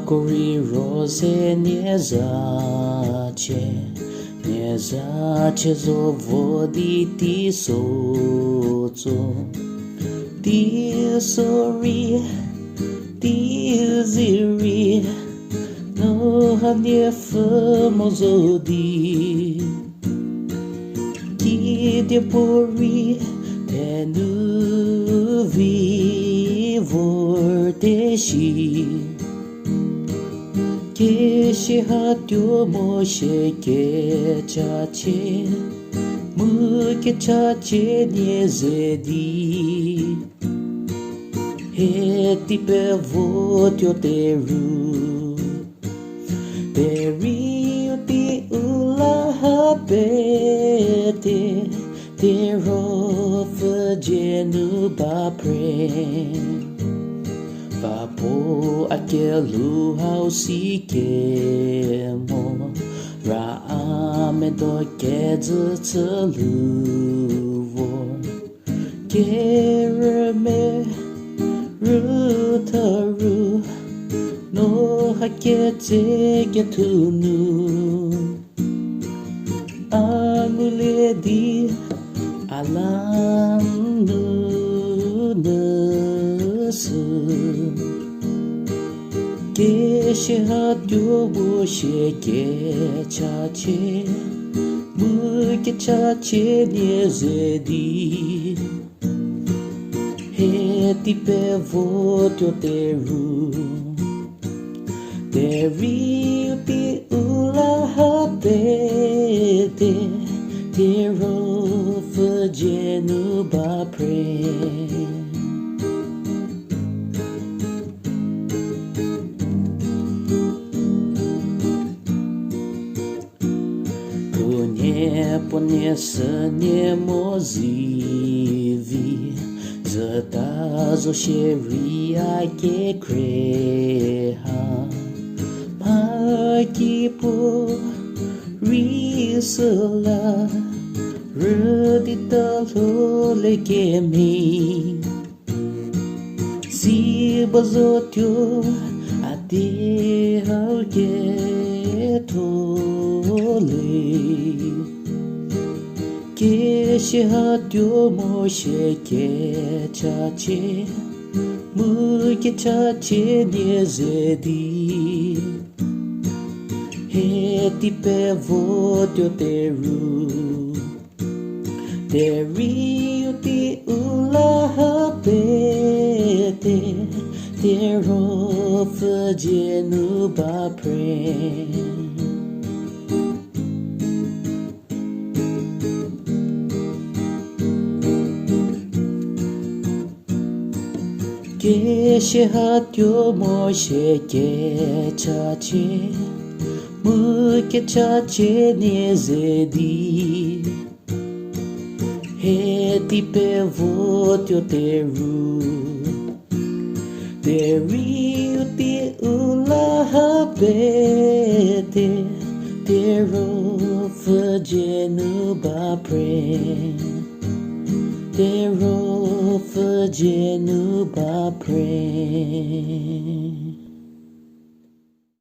Kori rose nie zacie zo vodi ti sozo ti sorry ti ziri no hanie famoso di ki de pori tenu vivor deshi Keshi hatyo moshe ke chache Muke chache niezedi Heti pe votyo teru Peri uti ula pete Tero fajenu bapre Vapo akelu hausi kemo Raame do kedze tseluvo Kereme rutaru No hakete getunu Anuledi alanu nasu Keshi hatyo boshe ke chache Muke chache niezedi Heti pe votyo teru Teri uti ula hapete Tero fajenu bapre Ponye sanye mozivi Zeta zo sheria ke kreha Makipo risala Rudita lole kemi Si bazotyo ate halge tole Keshi hatyo moshe ke chache Muke chache niezedi Heti pe votyo teru Teri uti ula hapete Tero fajenu bapre Keshi hatyo moshe ke chache Muke chache niezedi Heti pe votyo teru Teri uti ula hapete Tero fajenu bapre Tero fajenu bapre